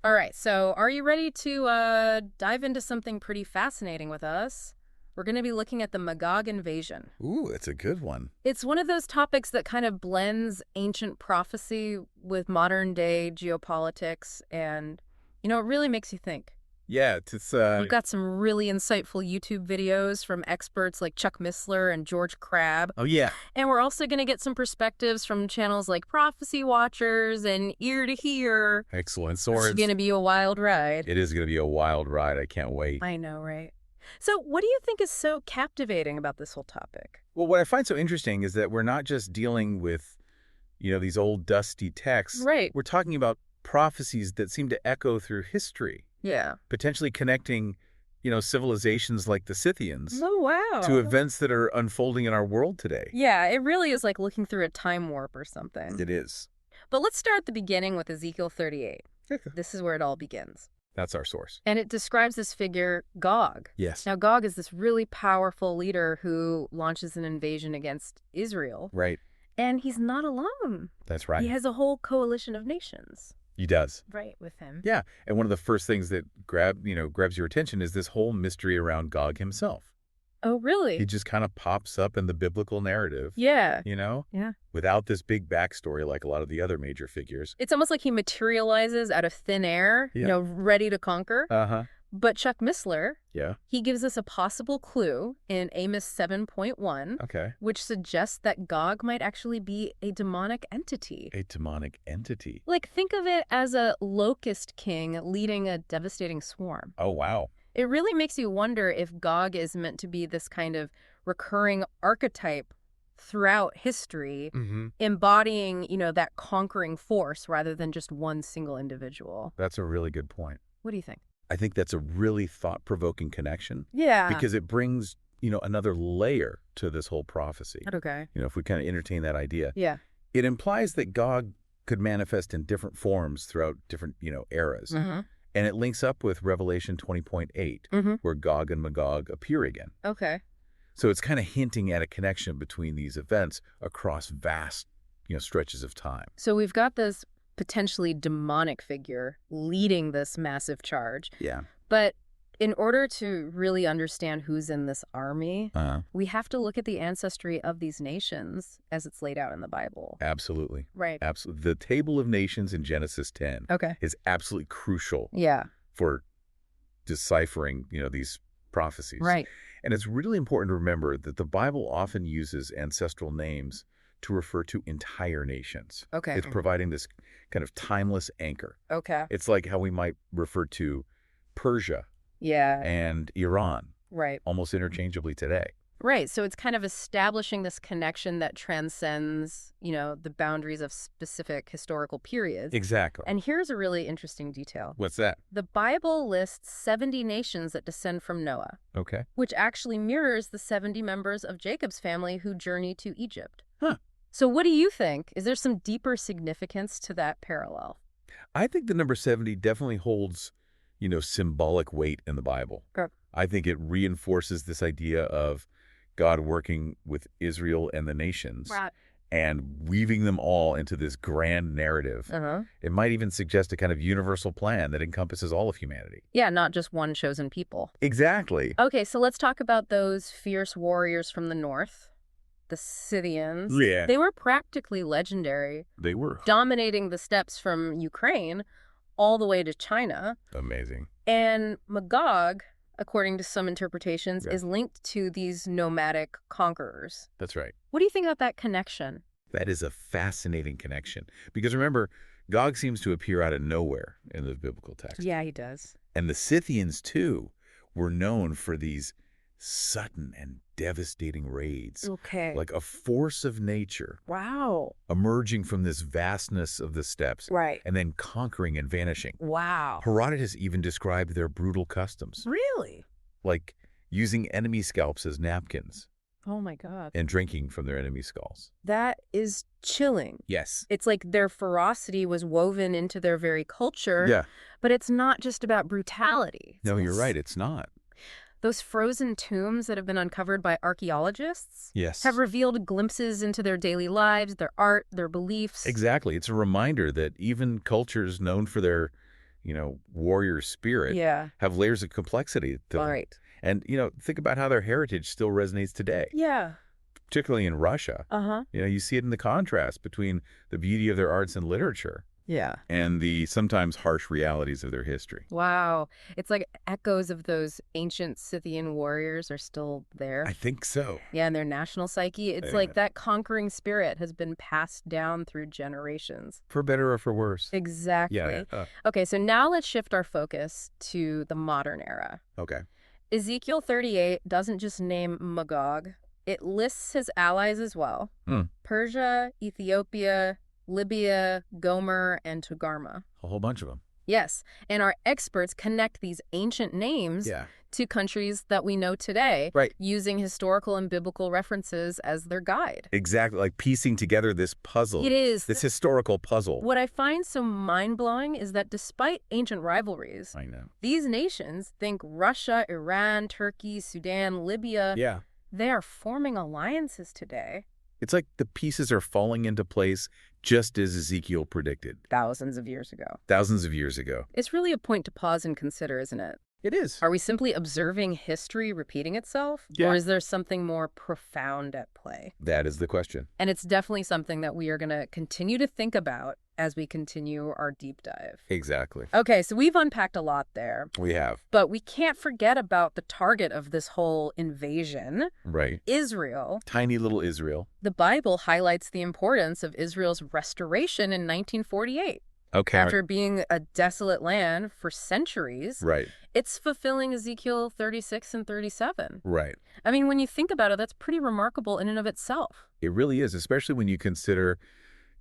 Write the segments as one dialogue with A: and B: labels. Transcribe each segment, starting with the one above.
A: All right, so are you ready to dive into something pretty fascinating with us? We're going to be looking at the Magog invasion.
B: Ooh, it's a good one.
A: It's one of those topics that kind of blends ancient prophecy with modern-day geopolitics, and, it really makes you think.
B: Yeah,
A: We've got some really insightful YouTube videos from experts like Chuck Missler and George Crabb.
B: Oh, yeah.
A: And we're also going to get some perspectives from channels like Prophecy Watchers and Ear to Hear.
B: Excellent
A: It's
B: swords.
A: going to be a wild ride.
B: It is going to be a wild ride. I can't wait.
A: I know, right? So what do you think is so captivating about this whole topic?
B: Well, what I find so interesting is that we're not just dealing with, these old dusty texts.
A: Right.
B: We're talking about prophecies that seem to echo through history,
A: Yeah.
B: potentially connecting, civilizations like the Scythians
A: Oh, wow.
B: to events that are unfolding in our world today.
A: Yeah, it really is like looking through a time warp or something.
B: It is.
A: But let's start at the beginning with Ezekiel 38. This is where it all begins.
B: That's our source.
A: And it describes this figure, Gog.
B: Yes.
A: Now, Gog is this really powerful leader who launches an invasion against Israel.
B: Right.
A: And he's not alone.
B: That's right.
A: He has a whole coalition of nations.
B: He does.
A: Right, with him.
B: Yeah. And one of the first things that grabs your attention is this whole mystery around Gog himself.
A: Oh, really?
B: He just kind of pops up in the biblical narrative.
A: Yeah.
B: Yeah. Without this big backstory like a lot of the other major figures.
A: It's almost like he materializes out of thin air, ready to conquer.
B: Uh-huh.
A: But Chuck Missler,
B: Yeah.
A: he gives us a possible clue in Amos 7.1,
B: Okay.
A: which suggests that Gog might actually be a demonic entity.
B: A demonic entity.
A: Like, think of it as a locust king leading a devastating swarm.
B: Oh, wow.
A: It really makes you wonder if Gog is meant to be this kind of recurring archetype throughout history, embodying, that conquering force rather than just one single individual.
B: That's a really good point.
A: What do you think?
B: I think that's a really thought-provoking connection.
A: Yeah.
B: Because it brings, another layer to this whole prophecy.
A: Okay.
B: If we kind of entertain that idea.
A: Yeah.
B: It implies that Gog could manifest in different forms throughout different, eras.
A: Mm-hmm.
B: And it links up with Revelation 20.8, where Gog and Magog appear again.
A: Okay.
B: So it's kind of hinting at a connection between these events across vast, stretches of time.
A: So we've got this potentially demonic figure leading this massive charge.
B: Yeah.
A: But in order to really understand who's in this army, we have to look at the ancestry of these nations as it's laid out in the Bible.
B: Absolutely.
A: Right.
B: Absolutely. The table of nations in Genesis 10 is absolutely crucial for deciphering, these prophecies.
A: Right.
B: And it's really important to remember that the Bible often uses ancestral names to refer to entire nations.
A: Okay.
B: It's providing this kind of timeless anchor.
A: Okay.
B: It's like how we might refer to Persia and Iran almost interchangeably today.
A: Right. So it's kind of establishing this connection that transcends, the boundaries of specific historical periods.
B: Exactly.
A: And here's a really interesting detail.
B: What's that?
A: The Bible lists 70 nations that descend from Noah.
B: Okay.
A: Which actually mirrors the 70 members of Jacob's family who journeyed to Egypt.
B: Huh.
A: So what do you think? Is there some deeper significance to that parallel?
B: I think the number 70 definitely holds, symbolic weight in the Bible.
A: Okay.
B: I think it reinforces this idea of God working with Israel and the nations and weaving them all into this grand narrative. It might even suggest a kind of universal plan that encompasses all of humanity.
A: Yeah, not just one chosen people.
B: Exactly.
A: Okay, so let's talk about those fierce warriors from the north, the Scythians.
B: Yeah.
A: They were practically legendary.
B: They were.
A: Dominating the steppes from Ukraine all the way to China.
B: Amazing.
A: And Magog, according to some interpretations, is linked to these nomadic conquerors.
B: That's right.
A: What do you think about that connection?
B: That is a fascinating connection. Because remember, Gog seems to appear out of nowhere in the biblical text.
A: Yeah, he does.
B: And the Scythians, too, were known for these sudden and devastating raids.
A: Okay.
B: Like a force of nature.
A: Wow.
B: Emerging from this vastness of the steppes.
A: Right.
B: And then conquering and vanishing.
A: Wow.
B: Herodotus even described their brutal customs.
A: Really?
B: Like using enemy scalps as napkins.
A: Oh, my God.
B: And drinking from their enemy skulls.
A: That is chilling.
B: Yes.
A: It's like their ferocity was woven into their very culture.
B: Yeah.
A: But it's not just about brutality.
B: No, you're right. It's not.
A: Those frozen tombs that have been uncovered by archaeologists have revealed glimpses into their daily lives, their art, their beliefs.
B: Exactly. It's a reminder that even cultures known for their, warrior spirit have layers of complexity to them.
A: Right.
B: And, think about how their heritage still resonates today.
A: Yeah.
B: Particularly in Russia. You see it in the contrast between the beauty of their arts and literature.
A: Yeah.
B: And the sometimes harsh realities of their history.
A: Wow. It's like echoes of those ancient Scythian warriors are still there.
B: I think so.
A: Yeah, and their national psyche. It's like that conquering spirit has been passed down through generations.
B: For better or for worse.
A: Exactly.
B: Yeah.
A: Okay, so now let's shift our focus to the modern era.
B: Okay.
A: Ezekiel 38 doesn't just name Magog. It lists his allies as well. Persia, Ethiopia, Libya, Gomer, and Togarmah.
B: A whole bunch of them.
A: Yes, and our experts connect these ancient names to countries that we know today, using historical and biblical references as their guide.
B: Exactly, like piecing together this puzzle.
A: It is.
B: This historical puzzle.
A: What I find so mind-blowing is that despite ancient rivalries,
B: I know,
A: these nations, think Russia, Iran, Turkey, Sudan, Libya, they are forming alliances today.
B: It's like the pieces are falling into place just as Ezekiel predicted.
A: Thousands of years ago.
B: Thousands of years ago.
A: It's really a point to pause and consider, isn't it?
B: It is.
A: Are we simply observing history repeating itself?
B: Yeah.
A: Or is there something more profound at play?
B: That is the question.
A: And it's definitely something that we are going to continue to think about as we continue our deep dive.
B: Exactly.
A: Okay, so we've unpacked a lot there.
B: We have.
A: But we can't forget about the target of this whole invasion.
B: Right.
A: Israel.
B: Tiny little Israel.
A: The Bible highlights the importance of Israel's restoration in 1948.
B: Okay.
A: After being a desolate land for centuries, it's fulfilling Ezekiel 36 and 37.
B: Right.
A: I mean, when you think about it, that's pretty remarkable in and of itself.
B: It really is, especially when you consider,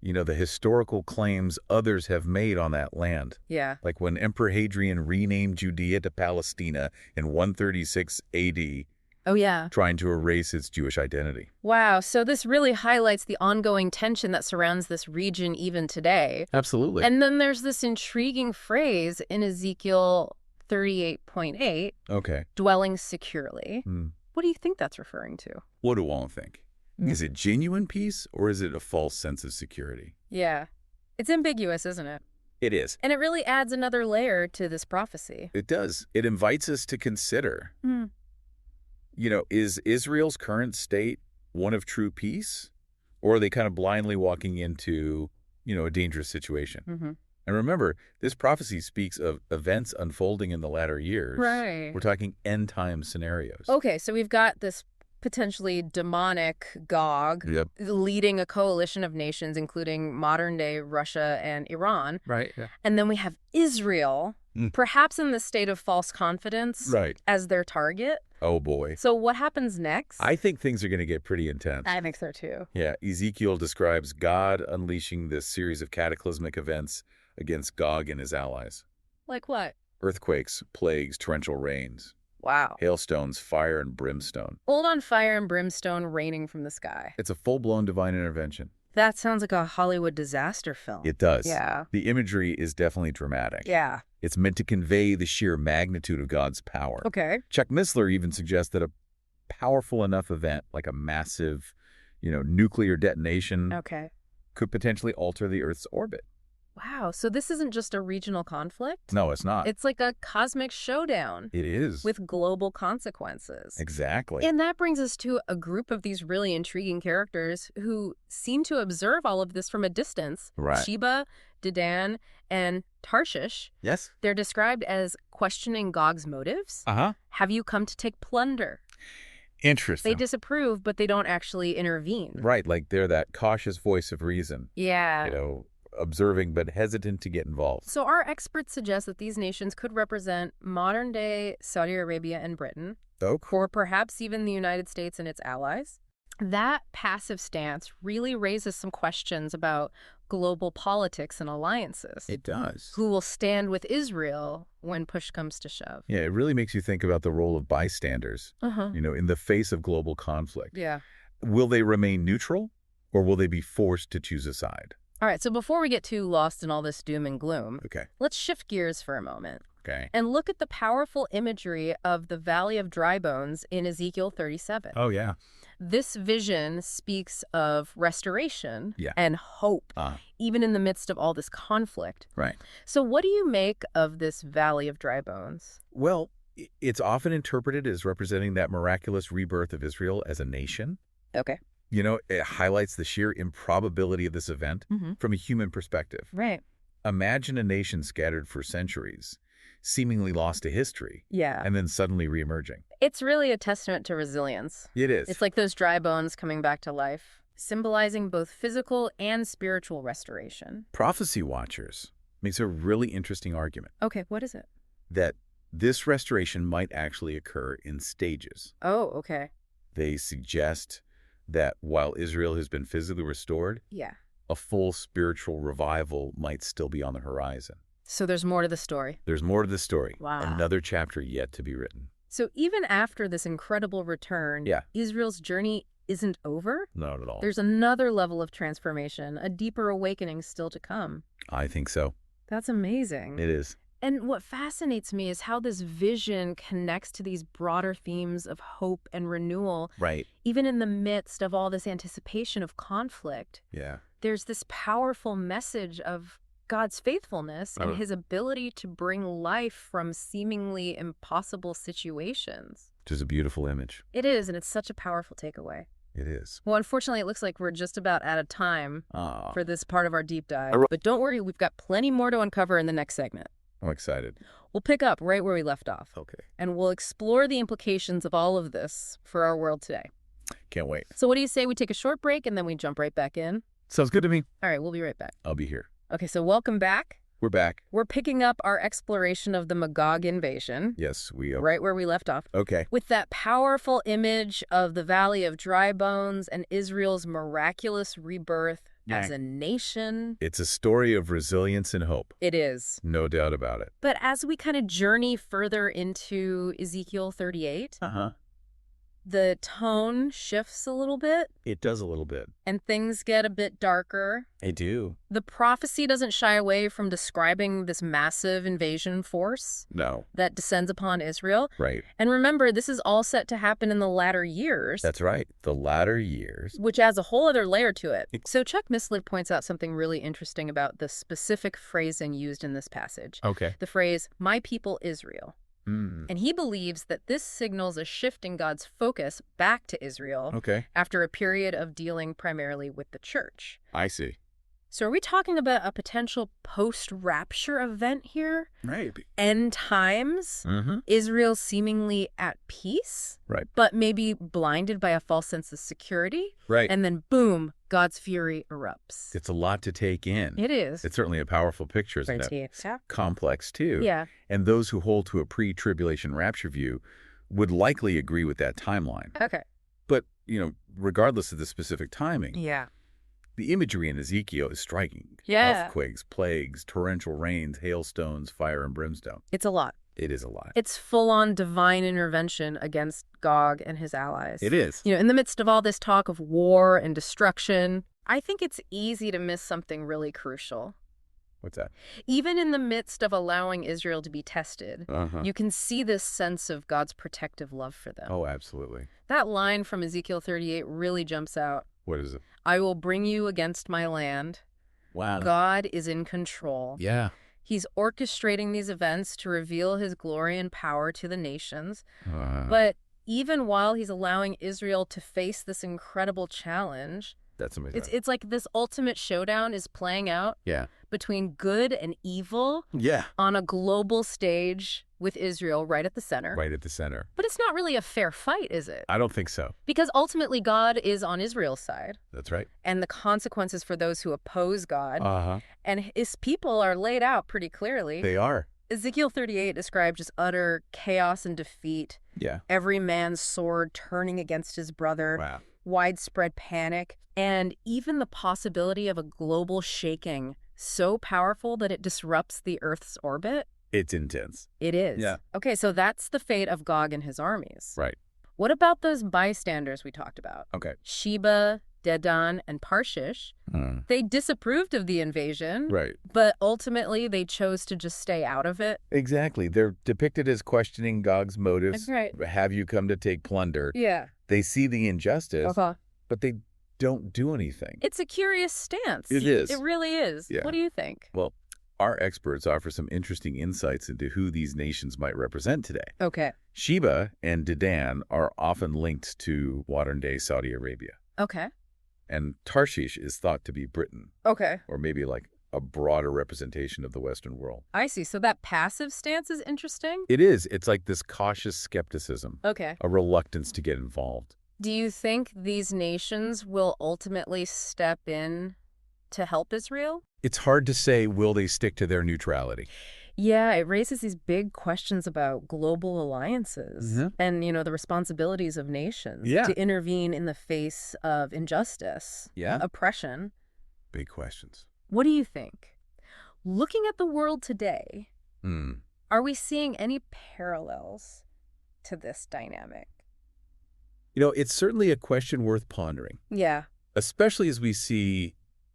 B: the historical claims others have made on that land.
A: Yeah.
B: Like when Emperor Hadrian renamed Judea to Palestina in 136 AD.
A: Oh, yeah.
B: Trying to erase its Jewish identity.
A: Wow. So this really highlights the ongoing tension that surrounds this region even today.
B: Absolutely.
A: And then there's this intriguing phrase in Ezekiel 38.8.
B: Okay.
A: Dwelling securely. What do you think that's referring to?
B: What do all think? Is it genuine peace or is it a false sense of security?
A: Yeah. It's ambiguous, isn't it?
B: It is.
A: And it really adds another layer to this prophecy.
B: It does. It invites us to consider, is Israel's current state one of true peace? Or are they kind of blindly walking into, a dangerous situation? And remember, this prophecy speaks of events unfolding in the latter years.
A: Right.
B: We're talking end-time scenarios.
A: Okay, so we've got this potentially demonic Gog leading a coalition of nations, including modern-day Russia and Iran.
B: Right, yeah.
A: And then we have Israel, perhaps in the state of false confidence as their target.
B: Oh, boy.
A: So what happens next?
B: I think things are going to get pretty intense.
A: I think so, too.
B: Yeah, Ezekiel describes God unleashing this series of cataclysmic events against Gog and his allies.
A: Like what?
B: Earthquakes, plagues, torrential rains.
A: Wow.
B: Hailstones, fire, and brimstone.
A: Full on fire and brimstone raining from the sky.
B: It's a full-blown divine intervention.
A: That sounds like a Hollywood disaster film.
B: It does.
A: Yeah.
B: The imagery is definitely dramatic.
A: Yeah.
B: It's meant to convey the sheer magnitude of God's power.
A: Okay.
B: Chuck Missler even suggests that a powerful enough event, like a massive, nuclear detonation, could potentially alter the Earth's orbit.
A: Wow, so this isn't just a regional conflict?
B: No, it's not.
A: It's like a cosmic showdown.
B: It is.
A: With global consequences.
B: Exactly.
A: And that brings us to a group of these really intriguing characters who seem to observe all of this from a distance.
B: Right.
A: Sheba, Dedan, and Tarshish.
B: Yes.
A: They're described as questioning Gog's motives. Have you come to take plunder?
B: Interesting.
A: They disapprove, but they don't actually intervene.
B: Right, like they're that cautious voice of reason.
A: Yeah.
B: Observing but hesitant to get involved.
A: So our experts suggest that these nations could represent modern-day Saudi Arabia and Britain, or perhaps even the United States and its allies. That passive stance really raises some questions about global politics and alliances.
B: It does.
A: Who will stand with Israel when push comes to shove?
B: Yeah, it really makes you think about the role of bystanders, in the face of global conflict.
A: Yeah.
B: Will they remain neutral, or will they be forced to choose a side?
A: All right, so before we get too lost in all this doom and gloom,
B: Okay.
A: let's shift gears for a moment.
B: Okay.
A: And look at the powerful imagery of the Valley of Dry Bones in Ezekiel 37.
B: Oh, yeah.
A: This vision speaks of restoration
B: Yeah.
A: and hope, even in the midst of all this conflict.
B: Right.
A: So what do you make of this Valley of Dry Bones?
B: Well, it's often interpreted as representing that miraculous rebirth of Israel as a nation.
A: Okay.
B: It highlights the sheer improbability of this event from a human perspective.
A: Right.
B: Imagine a nation scattered for centuries, seemingly lost to history, and then suddenly reemerging.
A: It's really a testament to resilience.
B: It is.
A: It's like those dry bones coming back to life, symbolizing both physical and spiritual restoration.
B: Prophecy Watchers makes a really interesting argument.
A: Okay, what is it?
B: That this restoration might actually occur in stages.
A: Oh, okay.
B: They suggest that while Israel has been physically restored, a full spiritual revival might still be on the horizon.
A: So there's more to the story.
B: There's more to the story.
A: Wow.
B: Another chapter yet to be written.
A: So even after this incredible return, Israel's journey isn't over?
B: Not at all.
A: There's another level of transformation, a deeper awakening still to come.
B: I think so.
A: That's amazing.
B: It is.
A: And what fascinates me is how this vision connects to these broader themes of hope and renewal.
B: Right.
A: Even in the midst of all this anticipation of conflict.
B: Yeah.
A: There's this powerful message of God's faithfulness and his ability to bring life from seemingly impossible situations.
B: Which is a beautiful image.
A: It is, and it's such a powerful takeaway.
B: It is.
A: Well, unfortunately, it looks like we're just about out of time for this part of our deep dive. But don't worry, we've got plenty more to uncover in the next segment.
B: I'm excited.
A: We'll pick up right where we left off.
B: Okay.
A: And we'll explore the implications of all of this for our world today.
B: Can't wait.
A: So what do you say we take a short break and then we jump right back in?
B: Sounds good to me.
A: All right, we'll be right back.
B: I'll be here.
A: Okay, so welcome back.
B: We're back.
A: We're picking up our exploration of the Magog invasion.
B: Yes, we are.
A: Right where we left off.
B: Okay.
A: With that powerful image of the Valley of Dry Bones and Israel's miraculous rebirth as a nation.
B: It's a story of resilience and hope.
A: It is.
B: No doubt about it.
A: But as we kind of journey further into Ezekiel 38, the tone shifts a little bit.
B: It does a little bit.
A: And things get a bit darker.
B: They do.
A: The prophecy doesn't shy away from describing this massive invasion force that descends upon Israel.
B: Right.
A: And remember, this is all set to happen in the latter years.
B: That's right. The latter years.
A: Which adds a whole other layer to it. So Chuck Missler points out something really interesting about the specific phrasing used in this passage.
B: Okay.
A: The phrase, my people Israel. And he believes that this signals a shift in God's focus back to Israel after a period of dealing primarily with the church.
B: I see.
A: So are we talking about a potential post-rapture event here?
B: Right.
A: End times? Israel seemingly at peace?
B: Right.
A: But maybe blinded by a false sense of security?
B: Right.
A: And then boom, God's fury erupts.
B: It's a lot to take in.
A: It is.
B: It's certainly a powerful picture, isn't it?
A: Yeah.
B: Complex, too.
A: Yeah.
B: And those who hold to a pre-tribulation rapture view would likely agree with that timeline.
A: Okay.
B: But, regardless of the specific timing.
A: Yeah.
B: The imagery in Ezekiel is striking.
A: Yeah.
B: Earthquakes, plagues, torrential rains, hailstones, fire, and brimstone.
A: It's a lot.
B: It is a lot.
A: It's full-on divine intervention against Gog and his allies.
B: It is.
A: In the midst of all this talk of war and destruction, I think it's easy to miss something really crucial.
B: What's that?
A: Even in the midst of allowing Israel to be tested, you can see this sense of God's protective love for them.
B: Oh, absolutely.
A: That line from Ezekiel 38 really jumps out.
B: What is it?
A: I will bring you against my land.
B: Wow.
A: God is in control.
B: Yeah.
A: He's orchestrating these events to reveal his glory and power to the nations. But even while he's allowing Israel to face this incredible challenge,
B: that's amazing.
A: It's like this ultimate showdown is playing out between good and evil on a global stage with Israel right at the center.
B: Right at the center.
A: But it's not really a fair fight, is it?
B: I don't think so.
A: Because ultimately God is on Israel's side.
B: That's right.
A: And the consequences for those who oppose God and his people are laid out pretty clearly.
B: They are.
A: Ezekiel 38 describes just utter chaos and defeat.
B: Yeah.
A: Every man's sword turning against his brother.
B: Wow.
A: Widespread panic, and even the possibility of a global shaking so powerful that it disrupts the Earth's orbit.
B: It's intense.
A: It is.
B: Yeah.
A: Okay, so that's the fate of Gog and his armies.
B: Right.
A: What about those bystanders we talked about?
B: Okay.
A: Sheba, Dedan and Tarshish. They disapproved of the invasion,
B: Right.
A: but ultimately they chose to just stay out of it.
B: Exactly. They're depicted as questioning Gog's motives.
A: Right.
B: Have you come to take plunder?
A: Yeah.
B: They see the injustice, but they don't do anything.
A: It's a curious stance.
B: It is.
A: It really is.
B: Yeah.
A: What do you think?
B: Well, our experts offer some interesting insights into who these nations might represent today.
A: Okay.
B: Sheba and Dedan are often linked to modern-day Saudi Arabia.
A: Okay.
B: And Tarshish is thought to be Britain.
A: Okay.
B: Or maybe like a broader representation of the Western world.
A: I see. So that passive stance is interesting?
B: It is. It's like this cautious skepticism.
A: Okay.
B: A reluctance to get involved.
A: Do you think these nations will ultimately step in to help Israel?
B: It's hard to say, will they stick to their neutrality?
A: Yeah, it raises these big questions about global alliances and, the responsibilities of nations to intervene in the face of injustice, oppression.
B: Big questions.
A: What do you think? Looking at the world today, are we seeing any parallels to this dynamic?
B: It's certainly a question worth pondering.
A: Yeah.
B: Especially as we see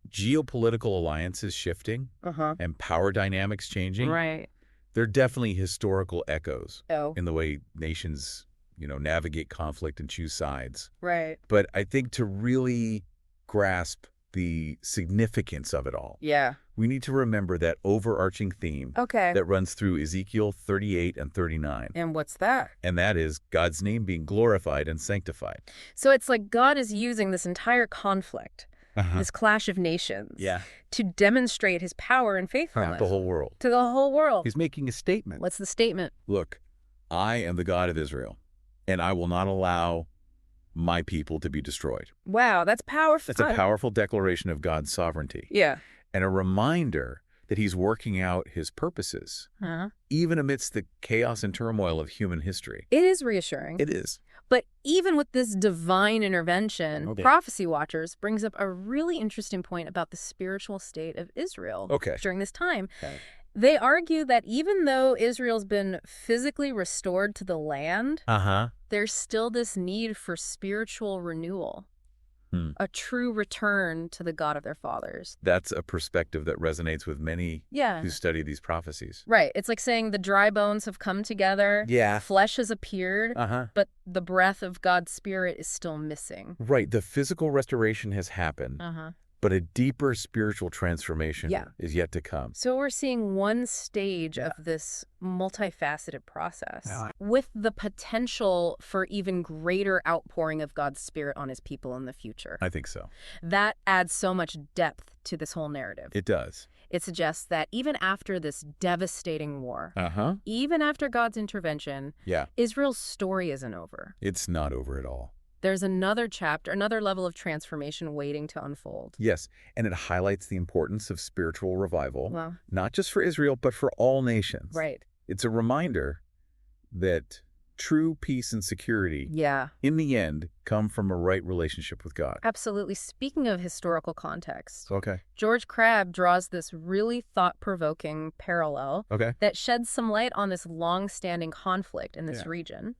B: geopolitical alliances shifting and power dynamics changing.
A: Right.
B: There are definitely historical echoes in the way nations, navigate conflict and choose sides.
A: Right.
B: But I think to really grasp the significance of it all, we need to remember that overarching theme that runs through Ezekiel 38 and 39.
A: And what's that?
B: And that is God's name being glorified and sanctified.
A: So it's like God is using this entire conflict, this clash of nations, to demonstrate his power and faithfulness.
B: To the whole world.
A: To the whole world.
B: He's making a statement.
A: What's the statement?
B: Look, I am the God of Israel, and I will not allow my people to be destroyed.
A: Wow, that's powerful.
B: That's a powerful declaration of God's sovereignty.
A: Yeah.
B: And a reminder that he's working out his purposes, even amidst the chaos and turmoil of human history.
A: It is reassuring.
B: It is.
A: But even with this divine intervention, Prophecy Watchers brings up a really interesting point about the spiritual state of Israel during this time. They argue that even though Israel's been physically restored to the land, there's still this need for spiritual renewal, a true return to the God of their fathers.
B: That's a perspective that resonates with many who study these prophecies.
A: Right. It's like saying the dry bones have come together, flesh has appeared, but the breath of God's Spirit is still missing.
B: Right. The physical restoration has happened. But a deeper spiritual transformation is yet to come.
A: So we're seeing one stage of this multifaceted process with the potential for even greater outpouring of God's Spirit on his people in the future.
B: I think so.
A: That adds so much depth to this whole narrative.
B: It does.
A: It suggests that even after this devastating war, even after God's intervention, Israel's story isn't over.
B: It's not over at all.
A: There's another chapter, another level of transformation waiting to unfold.
B: Yes, and it highlights the importance of spiritual revival, not just for Israel, but for all nations.
A: Right.
B: It's a reminder that true peace and security, in the end, come from a right relationship with God.
A: Absolutely. Speaking of historical context, George Crabb draws this really thought-provoking parallel that sheds some light on this long-standing conflict in this region.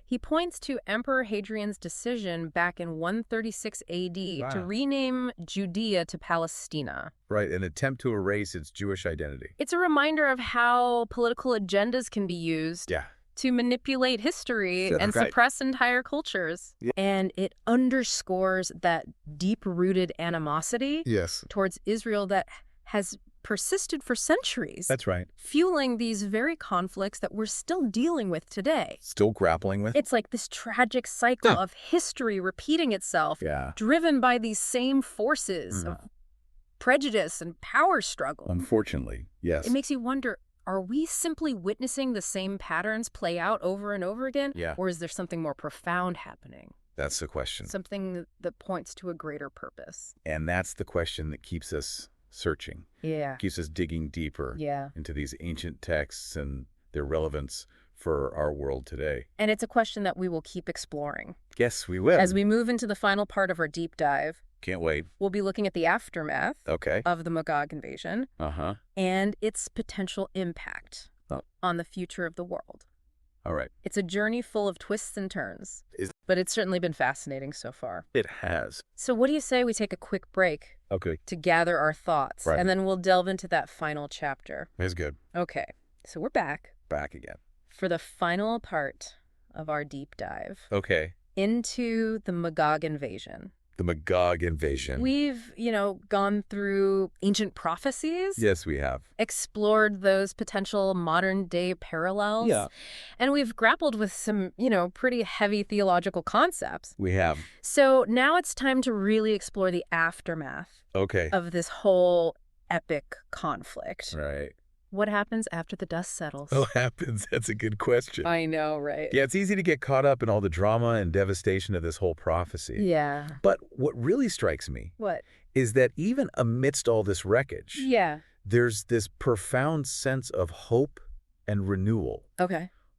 A: He points to Emperor Hadrian's decision back in 136 AD to rename Judea to Palestina.
B: Right, an attempt to erase its Jewish identity.
A: It's a reminder of how political agendas can be used to manipulate history and suppress entire cultures. And it underscores that deep-rooted animosity towards Israel that has persisted for centuries.
B: That's right.
A: Fueling these very conflicts that we're still dealing with today.
B: Still grappling with?
A: It's like this tragic cycle of history repeating itself, driven by these same forces of prejudice and power struggle.
B: Unfortunately, yes.
A: It makes you wonder, are we simply witnessing the same patterns play out over and over again? Or is there something more profound happening?
B: That's the question.
A: Something that points to a greater purpose.
B: And that's the question that keeps us searching. Keeps us digging deeper into these ancient texts and their relevance for our world today.
A: And it's a question that we will keep exploring.
B: Yes, we will.
A: As we move into the final part of our deep dive.
B: Can't wait.
A: We'll be looking at the aftermath of the Magog invasion and its potential impact on the future of the world.
B: All right.
A: It's a journey full of twists and turns. But it's certainly been fascinating so far.
B: It has.
A: So what do you say we take a quick break?
B: Okay.
A: To gather our thoughts.
B: Right.
A: And then we'll delve into that final chapter.
B: That's good.
A: Okay. So we're back.
B: Back again.
A: For the final part of our deep dive.
B: Okay.
A: Into the Magog invasion.
B: The Magog invasion.
A: We've, gone through ancient prophecies.
B: Yes, we have.
A: Explored those potential modern-day parallels.
B: Yeah.
A: And we've grappled with some, pretty heavy theological concepts.
B: We have.
A: So now it's time to really explore the aftermath of this whole epic conflict.
B: Right.
A: What happens after the dust settles?
B: What happens? That's a good question.
A: I know, right?
B: Yeah, it's easy to get caught up in all the drama and devastation of this whole prophecy.
A: Yeah.
B: But what really strikes me is that even amidst all this wreckage, there's this profound sense of hope and renewal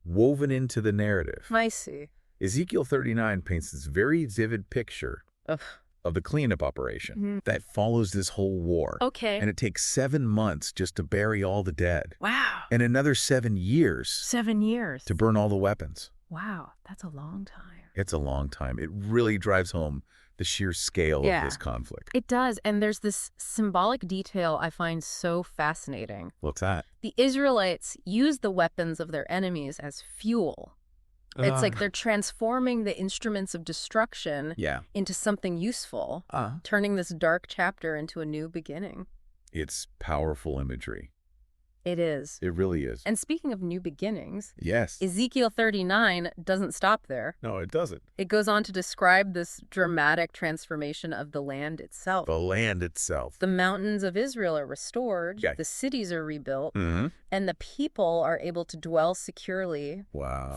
B: woven into the narrative.
A: I see.
B: Ezekiel 39 paints this very vivid picture of the cleanup operation that follows this whole war.
A: Okay.
B: And it takes 7 months just to bury all the dead.
A: Wow.
B: And another 7 years.
A: 7 years.
B: To burn all the weapons.
A: Wow, that's a long time.
B: It's a long time. It really drives home the sheer scale of this conflict.
A: It does, and there's this symbolic detail I find so fascinating.
B: What's that?
A: The Israelites use the weapons of their enemies as fuel. It's like they're transforming the instruments of destruction into something useful, turning this dark chapter into a new beginning.
B: It's powerful imagery.
A: It is.
B: It really is.
A: And speaking of new beginnings,
B: yes,
A: Ezekiel 39 doesn't stop there.
B: No, it doesn't.
A: It goes on to describe this dramatic transformation of the land itself.
B: The land itself.
A: The mountains of Israel are restored, the cities are rebuilt, and the people are able to dwell securely,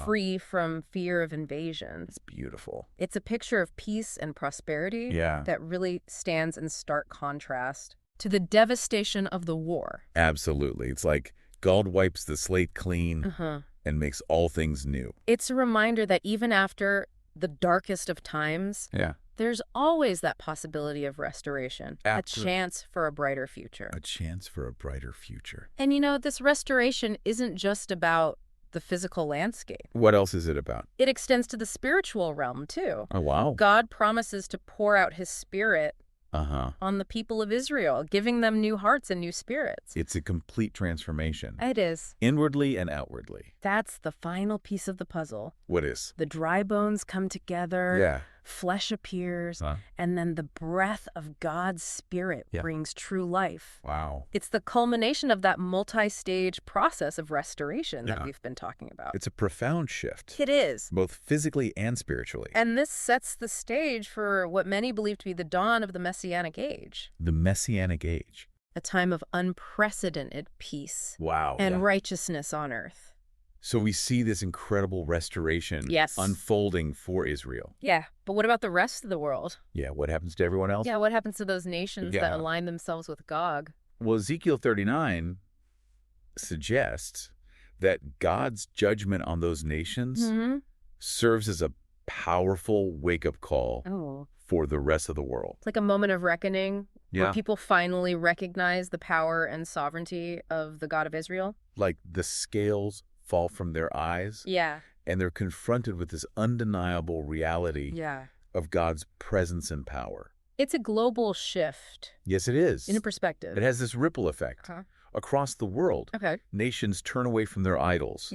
A: free from fear of invasion.
B: It's beautiful.
A: It's a picture of peace and prosperity that really stands in stark contrast to the devastation of the war.
B: Absolutely. It's like God wipes the slate clean and makes all things new.
A: It's a reminder that even after the darkest of times, there's always that possibility of restoration, a chance for a brighter future.
B: A chance for a brighter future.
A: And this restoration isn't just about the physical landscape.
B: What else is it about?
A: It extends to the spiritual realm, too.
B: Oh, wow.
A: God promises to pour out his spirit on the people of Israel, giving them new hearts and new spirits.
B: It's a complete transformation.
A: It is.
B: Inwardly and outwardly.
A: That's the final piece of the puzzle.
B: What is?
A: The dry bones come together, flesh appears, and then the breath of God's spirit brings true life.
B: Wow.
A: It's the culmination of that multi-stage process of restoration that we've been talking about.
B: It's a profound shift.
A: It is.
B: Both physically and spiritually.
A: And this sets the stage for what many believe to be the dawn of the Messianic age.
B: The Messianic age.
A: A time of unprecedented peace and righteousness on earth.
B: So we see this incredible restoration unfolding for Israel.
A: Yeah, but what about the rest of the world?
B: Yeah, what happens to everyone else?
A: Yeah, what happens to those nations that align themselves with Gog?
B: Well, Ezekiel 39 suggests that God's judgment on those nations serves as a powerful wake-up call for the rest of the world.
A: It's like a moment of reckoning where people finally recognize the power and sovereignty of the God of Israel.
B: Like the scales fall from their eyes.
A: Yeah.
B: And they're confronted with this undeniable reality of God's presence and power.
A: It's a global shift.
B: Yes, it is.
A: In a perspective.
B: It has this ripple effect. Across the world, nations turn away from their idols,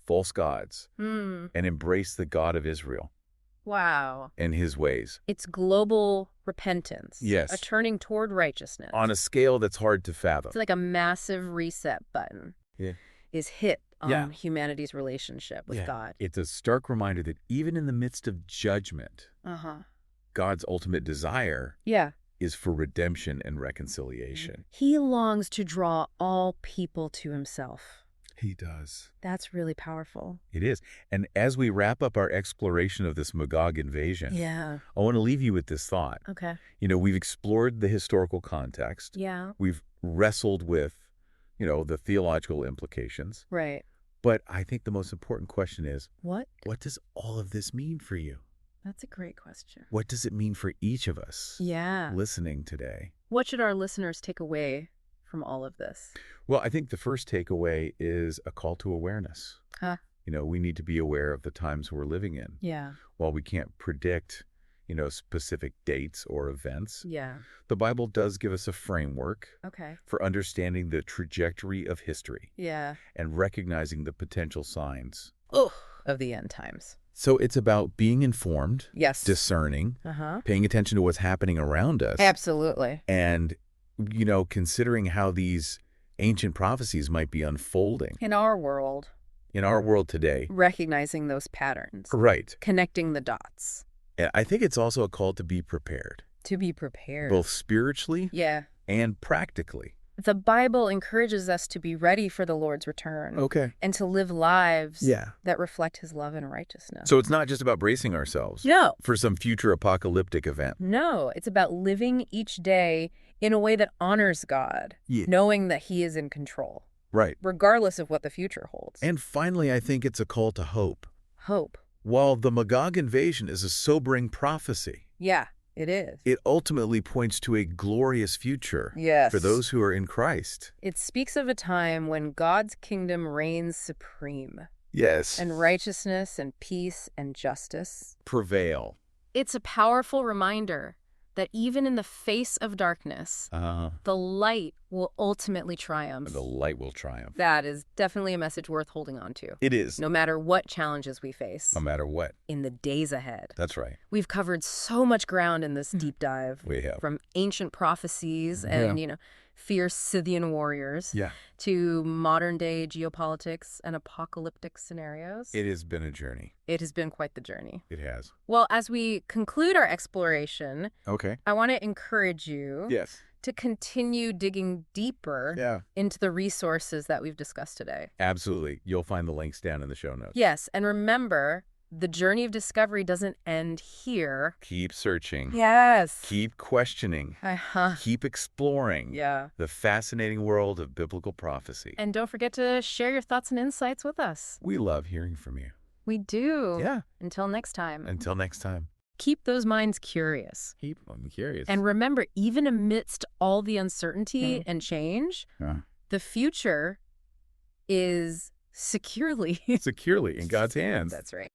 B: false gods, and embrace the God of Israel.
A: Wow.
B: And his ways.
A: It's global repentance.
B: Yes.
A: A turning toward righteousness.
B: On a scale that's hard to fathom.
A: It's like a massive reset button is hit on humanity's relationship with God.
B: It's a stark reminder that even in the midst of judgment, God's ultimate desire is for redemption and reconciliation.
A: He longs to draw all people to himself.
B: He does.
A: That's really powerful.
B: It is. And as we wrap up our exploration of this Magog invasion, I want to leave you with this thought.
A: Okay.
B: We've explored the historical context.
A: Yeah.
B: We've wrestled with, the theological implications.
A: Right.
B: But I think the most important question is,
A: what
B: does all of this mean for you?
A: That's a great question.
B: What does it mean for each of us listening today?
A: What should our listeners take away from all of this?
B: Well, I think the first takeaway is a call to awareness. we need to be aware of the times we're living in.
A: Yeah.
B: While we can't predict, specific dates or events,
A: Yeah.
B: the Bible does give us a framework for understanding the trajectory of history.
A: Yeah.
B: And recognizing the potential signs
A: of the end times.
B: So it's about being informed,
A: yes,
B: discerning, paying attention to what's happening around us.
A: Absolutely.
B: And, considering how these ancient prophecies might be unfolding.
A: In our world.
B: In our world today.
A: Recognizing those patterns.
B: Right.
A: Connecting the dots.
B: And I think it's also a call to be prepared.
A: To be prepared.
B: Both spiritually and practically.
A: The Bible encourages us to be ready for the Lord's return.
B: Okay.
A: And to live lives that reflect his love and righteousness.
B: So it's not just about bracing ourselves for some future apocalyptic event.
A: No, it's about living each day in a way that honors God, knowing that he is in control.
B: Right.
A: Regardless of what the future holds.
B: And finally, I think it's a call to hope.
A: Hope.
B: While the Magog invasion is a sobering prophecy.
A: Yeah. It is.
B: It ultimately points to a glorious future for those who are in Christ.
A: It speaks of a time when God's kingdom reigns supreme.
B: Yes.
A: And righteousness and peace and justice
B: prevail.
A: It's a powerful reminder that even in the face of darkness, the light will ultimately triumph.
B: The light will triumph.
A: That is definitely a message worth holding on to.
B: It is.
A: No matter what challenges we face.
B: No matter what.
A: In the days ahead.
B: That's right.
A: We've covered so much ground in this deep dive.
B: We have.
A: From ancient prophecies and, fierce Scythian warriors to modern-day geopolitics and apocalyptic scenarios.
B: It has been a journey.
A: It has been quite the journey.
B: It has.
A: Well, as we conclude our exploration,
B: I
A: want to encourage you to continue digging deeper into the resources that we've discussed today.
B: Absolutely. You'll find the links down in the show notes.
A: Yes, and remember, the journey of discovery doesn't end here.
B: Keep searching.
A: Yes.
B: Keep questioning. Keep exploring the fascinating world of biblical prophecy.
A: And don't forget to share your thoughts and insights with us.
B: We love hearing from you.
A: We do.
B: Yeah.
A: Until next time.
B: Until next time.
A: Keep those minds curious.
B: Keep them curious.
A: And remember, even amidst all the uncertainty and change, the future is securely
B: in God's hands.
A: That's right.